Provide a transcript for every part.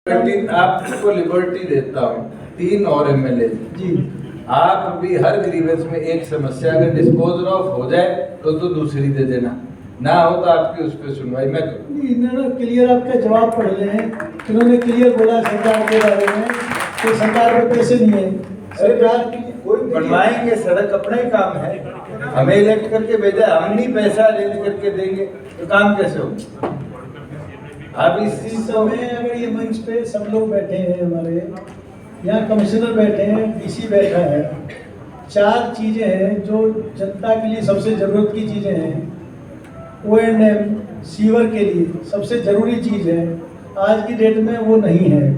आपको लिबर्टी देता हूँ 3 और एमएलए जी, आप भी हर ग्रीवेंस में एक समस्या अगर डिस्पोज ऑफ हो जाए तो दूसरी दे देना, ना हो तो आपकी उस पर सुनवाई मैं करूँ। इन्होंने क्लियर आपका जवाब पढ़ रहे हैं, इन्होंने क्लियर बोला सरकार के बारे में कि सरकार में पैसे नहीं है, सरकार कोई बनवाएंगे, सड़क अपना ही काम है, हमें इलेक्ट करके भेजा, हम नहीं पैसा अरेंज करके देंगे तो काम कैसे होगा। अब इसी समय अगर ये मंच पे सब लोग बैठे हैं, हमारे यहाँ कमिश्नर बैठे हैं, डीसी बैठा है, 4 चीज़ें हैं जो जनता के लिए सबसे ज़रूरत की चीज़ें हैं। O&M सीवर के लिए सबसे ज़रूरी चीज़ है, आज की डेट में वो नहीं है।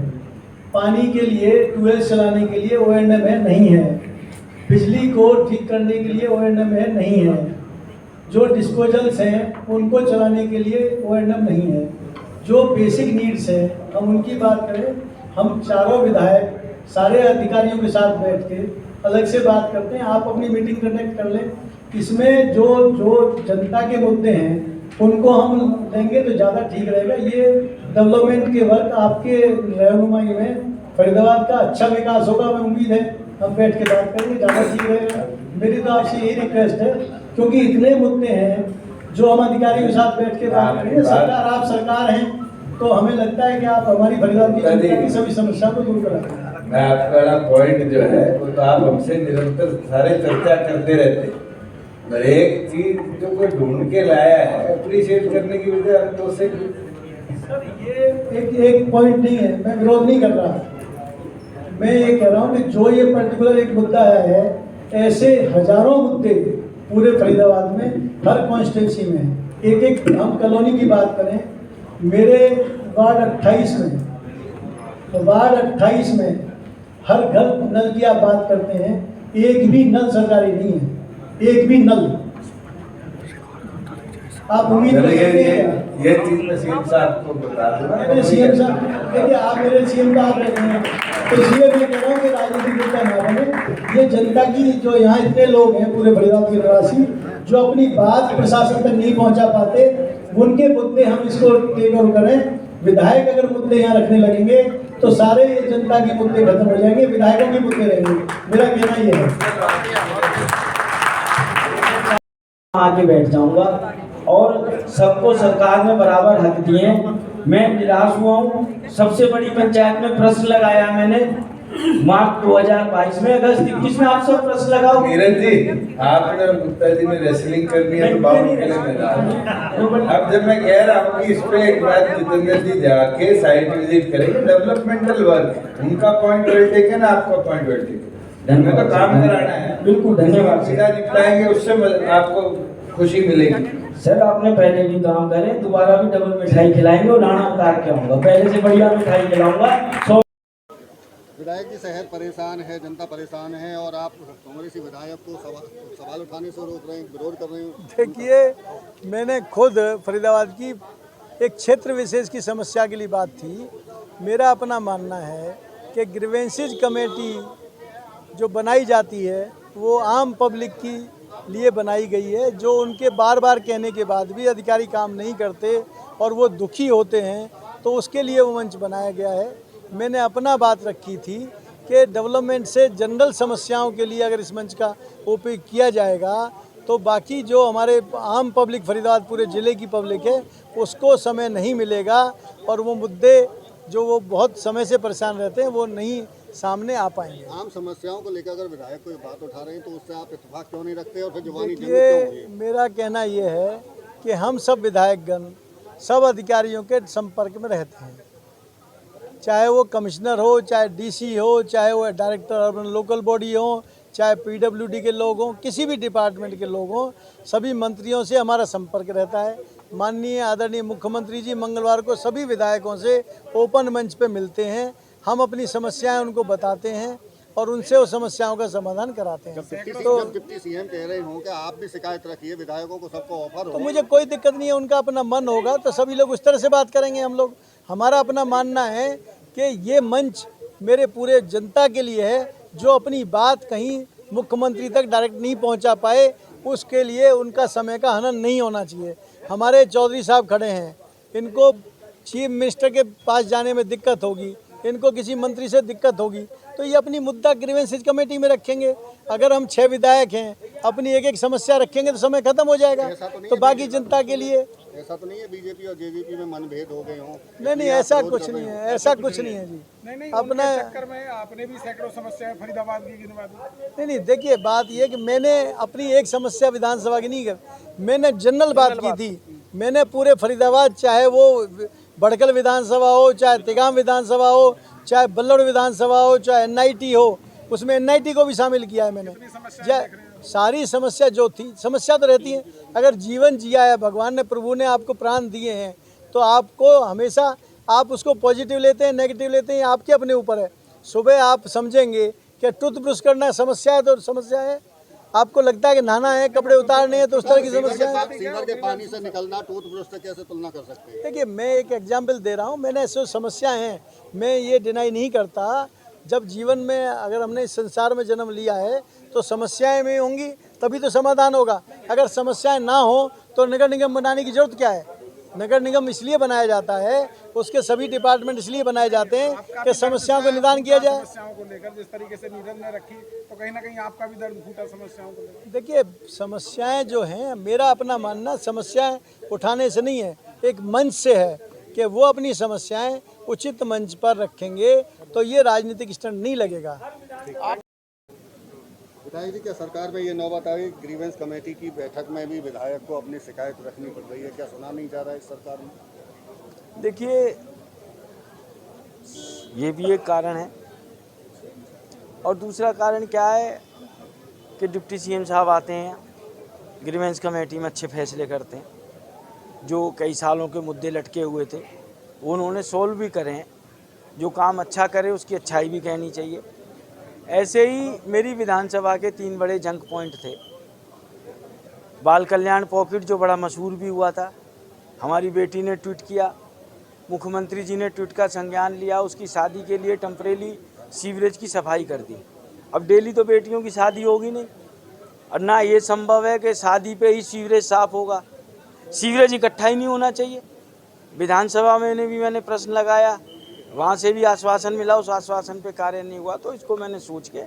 पानी के लिए ट्यूबवेल चलाने के लिए O&M है, नहीं है। बिजली को ठीक करने के लिए O&M है, नहीं है। जो डिस्पोजल्स हैं उनको चलाने के लिए O&M नहीं है। जो बेसिक नीड्स हैं हम उनकी बात करें, हम चारों विधायक सारे अधिकारियों के साथ बैठ के अलग से बात करते हैं, आप अपनी मीटिंग कंडक्ट कर लें। इसमें जो जनता के मुद्दे हैं उनको हम लेंगे तो ज़्यादा ठीक रहेगा। ये डेवलपमेंट के वर्क आपके रहनुमाई में फरीदाबाद का अच्छा विकास होगा, हमें उम्मीद है। हम बैठ के बात करेंगे, ज़्यादा ठीक रहेगा। मेरी तो आपसे यही रिक्वेस्ट है, क्योंकि इतने मुद्दे हैं जो हम अधिकारियों के साथ बैठ के बात करेंगे। सरकार, आप सरकार हैं तो हमें लगता है कि आप हमारी फरीदाबाद की सभी समस्या को दूर कराएंगे। मैं आपका पॉइंट जो है वो तो आप हमसे निरंतर सारे चर्चा करते रहते हैं, पर एक चीज जो कोई ढूंढ के लाया है अप्रिशिएट करने की वजह हम तो उसे सर ये एक पॉइंट नहीं है, मैं विरोध नहीं कर रहा, मैं ये कह रहा हूँ कि जो ये पर्टिकुलर एक मुद्दा आया है, ऐसे हजारों मुद्दे पूरे फरीदाबाद में हर कॉन्स्टिट्यूंसी में है। एक हम कॉलोनी की बात करें, मेरे वार्ड 28 में हर घर नल की आप बात करते हैं, एक भी नल सरकारी नहीं है, एक भी नल। आप उम्मीद ये चीज मैं सीएम साहब को बता दूंगा। सीएम साहब देखिए, आप मेरे सीएम का आप रहते हैं, तो इसलिए मैं कह रहा हूँ कि राजनीतिक मुद्दा ना बने। ये जनता की जो यहाँ इतने लोग हैं पूरे फरीदाबाद के निवासी जो अपनी बात प्रशासन तक नहीं पहुँचा पाते, उनके मुद्दे हम इसको टेक ओवर करें। विधायक अगर मुद्दे यहाँ रखने लगेंगे तो सारे जनता के मुद्दे खत्म हो जाएंगे, विधायकों के मुद्दे रहेंगे। मेरा कहना ये है। आके बैठ जाऊंगा और सबको सरकार ने बराबर हक दिए। मैं निराश हुआ हूँ। सबसे बड़ी पंचायत में प्रश्न लगाया मैंने मार्च 2022 में, अगस्त 21 में आप सब प्रश्न लगाओ। नीरज जी, आपने और गुप्ता जी ने रेसलिंग करनी है तो बाउंड के लिए मैदान। अब जब मैं कह रहा हूँ कि इस पे एक बार जितेंद्र जी जाके साइट विजिट करेंगे, डेवलपमेंटल वर्क, उनका पॉइंट वेल टेकन, आपका पॉइंट वेल टेकन, हमें तो काम कराना है। बिल्कुल, धन्यवाद। सीधा निपटाएंगे, उससे आपको खुशी मिलेगी। सर आपने पहले भी काम करे, दोबारा भी डबल मिठाई खिलाएंगे और राणा उतार के आऊंगा, पहले से बढ़िया मिठाई खिलाऊंगा। विधायक जी शहर परेशान है, जनता परेशान है और आप कांग्रेस विधायक को सवाल उठाने से रोक रहे हैं, विरोध कर रहे हैं। देखिए, मैंने खुद फरीदाबाद की एक क्षेत्र विशेष की समस्या के लिए बात थी। मेरा अपना मानना है कि ग्रीवेंसेज कमेटी जो बनाई जाती है वो आम पब्लिक की लिए बनाई गई है, जो उनके बार बार कहने के बाद भी अधिकारी काम नहीं करते और वो दुखी होते हैं, तो उसके लिए वो मंच बनाया गया है। मैंने अपना बात रखी थी कि डेवलपमेंट से जनरल समस्याओं के लिए अगर इस मंच का उपयोग किया जाएगा तो बाकी जो हमारे आम पब्लिक फरीदाबाद पूरे ज़िले की पब्लिक है उसको समय नहीं मिलेगा और वो मुद्दे जो वो बहुत समय से परेशान रहते हैं वो नहीं सामने आ पाएंगे। आम समस्याओं को लेकर अगर विधायक कोई बात उठा रहे हैं तो उससे आप इत्तेफाक क्यों नहीं रखते और फिर जुबानी जंग क्यों हो रही है? मेरा कहना ये है कि हम सब विधायकगण सब अधिकारियों के संपर्क में रहते हैं, चाहे वो कमिश्नर हो, चाहे डीसी हो, चाहे वो डायरेक्टर अर्बन लोकल बॉडी हो, चाहे पीडब्ल्यूडी के लोग हों, किसी भी डिपार्टमेंट के लोग हों, सभी मंत्रियों से हमारा संपर्क रहता है। माननीय आदरणीय मुख्यमंत्री जी मंगलवार को सभी विधायकों से ओपन मंच पे मिलते हैं, हम अपनी समस्याएं उनको बताते हैं और उनसे उस समस्याओं का समाधान कराते हैं। तो डिप्टी सीएम कह रहे हों कि आप भी शिकायत रखिए, विधायकों को सबको ऑफर हो, तो मुझे कोई दिक्कत नहीं है, उनका अपना मन होगा तो सभी लोग उस तरह से बात करेंगे। हम लोग, हमारा अपना मानना है कि ये मंच मेरे पूरे जनता के लिए है, जो अपनी बात कहीं मुख्यमंत्री तक डायरेक्ट नहीं पहुंचा पाए उसके लिए उनका समय का हनन नहीं होना चाहिए। हमारे चौधरी साहब खड़े हैं, इनको चीफ मिनिस्टर के पास जाने में दिक्कत होगी, इनको किसी मंत्री से दिक्कत होगी, तो ये अपनी मुद्दा ग्रीवेंसेज कमेटी में रखेंगे। अगर हम 6 विधायक हैं, अपनी एक एक समस्या रखेंगे तो समय खत्म हो जाएगा। तो बाकी जनता के लिए ऐसा तो नहीं है बीजेपी और जेजेपी में मनभेद हो गए हों? नहीं, ऐसा कुछ नहीं है, ऐसा कुछ नहीं है जी। नहीं अपना चक्कर में आपने भी सैकड़ों समस्याएं फरीदाबाद की गिनवा दी। नहीं, देखिए बात ये कि मैंने अपनी एक समस्या विधानसभा की नहीं कर, मैंने जनरल बात की थी। मैंने पूरे फरीदाबाद, चाहे वो बड़कल विधानसभा हो, चाहे तिगाम विधानसभा हो, चाहे बल्लौड़ विधानसभा हो, चाहे एनआईटी हो, उसमें एनआईटी को भी शामिल किया है मैंने। सारी समस्या जो थी, समस्या तो रहती है। अगर जीवन जिया है, भगवान ने, प्रभु ने आपको प्राण दिए हैं, तो आपको हमेशा आप उसको पॉजिटिव लेते हैं, नेगेटिव लेते हैं, आपके अपने ऊपर है। सुबह आप समझेंगे कि टूथब्रश करना समस्या है तो समस्या है, आपको लगता है कि नहाना है, कपड़े उतारने हैं, तो उस तरह की समस्या है। सीवर के पानी से निकलना टूथब्रश से कैसे तुलना कर सकते हैं? देखिए, मैं एक एग्जाम्पल दे रहा हूँ, मैंने ऐसे समस्याएं हैं, मैं ये डिनाई नहीं करता। जब जीवन में अगर हमने इस संसार में जन्म लिया है तो समस्याएं में होंगी, तभी तो समाधान होगा। अगर समस्याएं ना हो तो नगर निगम बनाने की जरूरत क्या है? नगर निगम इसलिए बनाया जाता है, उसके सभी डिपार्टमेंट इसलिए बनाए जाते हैं कि समस्याओं का निदान किया जाए। समस्याओं को लेकर जिस तरीके से नीरज ने रखी, तो कहीं ना कहीं आपका भी दर्द फूटा समस्याओं को लेकर। देखिए, समस्याएं जो हैं, मेरा अपना मानना समस्याएं उठाने से नहीं है, एक मंच से है कि वो अपनी समस्याएं उचित मंच पर रखेंगे तो ये राजनीतिक स्टंट नहीं लगेगा। विधायक जी, क्या सरकार में ये नौबत आई ग्रीवेंस कमेटी की बैठक में भी विधायक को अपनी शिकायत रखनी पड़ रही है? क्या सुना नहीं जा रहा है इस सरकार में? देखिए, ये भी एक कारण है, और दूसरा कारण क्या है कि डिप्टी सीएम साहब आते हैं, ग्रीवेंस कमेटी में अच्छे फैसले करते हैं, जो कई सालों के मुद्दे लटके हुए थे वो उन्होंने सोल्व भी करे हैं। जो काम अच्छा करे उसकी अच्छाई भी कहनी चाहिए। ऐसे ही मेरी विधानसभा के 3 बड़े जंग पॉइंट थे। बाल कल्याण पॉकेट जो बड़ा मशहूर भी हुआ था, हमारी बेटी ने ट्वीट किया, मुख्यमंत्री जी ने ट्वीट का संज्ञान लिया, उसकी शादी के लिए टेम्परेरी सीवरेज की सफाई कर दी। अब डेली तो बेटियों की शादी होगी नहीं, और ना ये संभव है कि शादी पे ही सीवरेज साफ़ होगा। सीवरेज इकट्ठा ही नहीं होना चाहिए। विधानसभा में मैंने प्रश्न लगाया, वहाँ से भी आश्वासन मिला, उस आश्वासन पे कार्य नहीं हुआ, तो इसको मैंने सोच के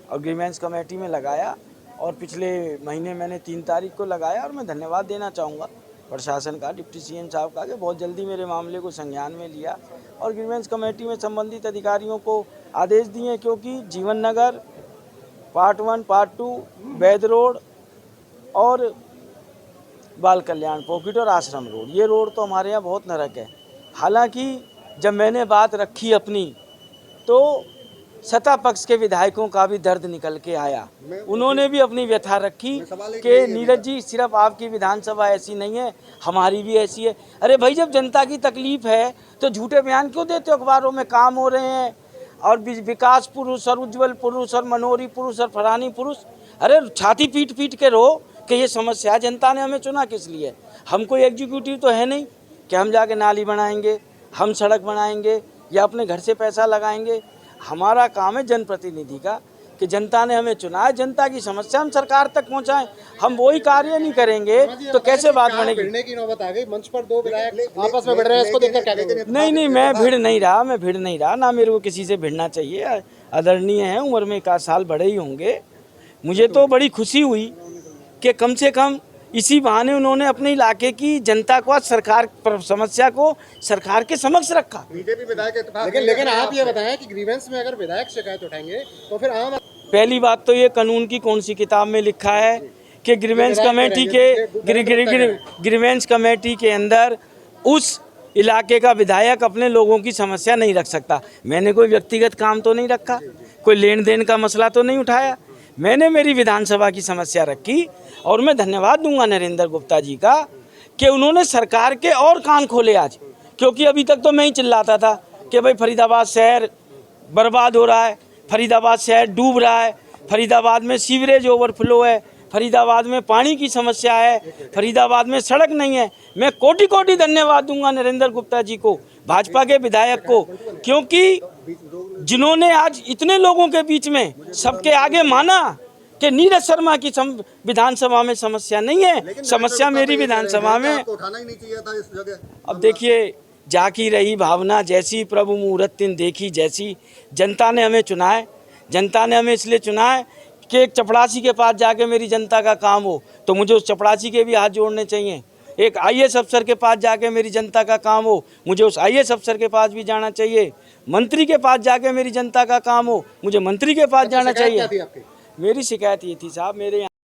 और ग्रीवेंस कमेटी में लगाया, और पिछले महीने मैंने 3 तारीख को लगाया। और मैं धन्यवाद देना चाहूँगा प्रशासन का, डिप्टी सीएम साहब का, कि बहुत जल्दी मेरे मामले को संज्ञान में लिया और ग्रीवेंस कमेटी में संबंधित अधिकारियों को आदेश दिए, क्योंकि जीवन नगर पार्ट 1, पार्ट 2, वैद रोड और बाल कल्याण पॉकेट और आश्रम रोड, ये रोड तो हमारे यहाँ बहुत नरक है। हालांकि जब मैंने बात रखी अपनी, तो सत्ता पक्ष के विधायकों का भी दर्द निकल के आया। उन्होंने भी अपनी व्यथा रखी कि नीरज जी, सिर्फ आपकी विधानसभा ऐसी नहीं है, हमारी भी ऐसी है। अरे भाई, जब जनता की तकलीफ है तो झूठे बयान क्यों देते हो? अखबारों में काम हो रहे हैं, और विकास पुरुष और उज्जवल पुरुष और मनोहरी पुरुष और फरहानी पुरुष, अरे छाती पीट पीट के रो कि ये समस्या, जनता ने हमें चुना किस लिए? हम कोई एग्जीक्यूटिव तो है नहीं कि हम जाके नाली बनाएंगे, हम सड़क बनाएंगे या अपने घर से पैसा लगाएंगे। हमारा काम है जनप्रतिनिधि का कि जनता ने हमें चुना है, जनता की समस्या हम सरकार तक पहुंचाएं। हम वही कार्य नहीं करेंगे तो कैसे बात बनेगी? भिड़ने की नौबत आ गई, मंच पर 2 विधायक आपस में भिड़ रहे हैं, इसको देखकर क्या कहेंगे? नहीं, मैं भिड़ नहीं रहा, ना मेरे को किसी से भिड़ना चाहिए। आदरणीय है, उम्र में 1 साल बड़े ही होंगे। मुझे तो बड़ी खुशी हुई कि कम से कम इसी बहाने उन्होंने अपने इलाके की जनता को, सरकार समस्या को सरकार के समक्ष रखा। बीजेपी विधायक लेकिन आप ये बताएं कि ग्रीवेंस में अगर विधायक शिकायत उठाएंगे तो फिर आम, पहली बात तो ये कानून की कौन सी किताब में लिखा है कि ग्रीवेंस कमेटी के अंदर उस इलाके का विधायक अपने लोगों की समस्या नहीं रख सकता। मैंने कोई व्यक्तिगत काम तो नहीं रखा, कोई लेन देन का मसला तो नहीं उठाया, मैंने मेरी विधानसभा की समस्या रखी। और मैं धन्यवाद दूंगा नरेंद्र गुप्ता जी का कि उन्होंने सरकार के और कान खोले आज, क्योंकि अभी तक तो मैं ही चिल्लाता था कि भाई फरीदाबाद शहर बर्बाद हो रहा है, फरीदाबाद शहर डूब रहा है, फरीदाबाद में सीवरेज ओवरफ्लो है, फरीदाबाद में पानी की समस्या है, फरीदाबाद में सड़क नहीं है। मैं कोटि कोटि धन्यवाद दूंगा नरेंद्र गुप्ता जी को, भाजपा के विधायक को, क्योंकि जिन्होंने आज इतने लोगों के बीच में सबके आगे माना कि नीरज शर्मा की विधानसभा में समस्या नहीं है, समस्या मेरी विधानसभा में। उठाना ही नहीं चाहिए था इस जगह। अब देखिए, जाकी रही भावना जैसी, प्रभु मुहूर्त दिन देखी जैसी। जनता ने हमें चुना है, जनता ने हमें इसलिए चुना है कि एक चपरासी के पास जाके मेरी जनता का काम हो, तो मुझे उस चपरासी के भी हाथ जोड़ने चाहिए। एक IAS अफसर के पास जाके मेरी जनता का काम हो, मुझे उस IAS अफसर के पास भी जाना चाहिए। मंत्री के पास जाके मेरी जनता का काम हो, मुझे मंत्री के पास जाना शिकायत क्या चाहिए। थी आपकी? मेरी शिकायत ये थी साहब, मेरे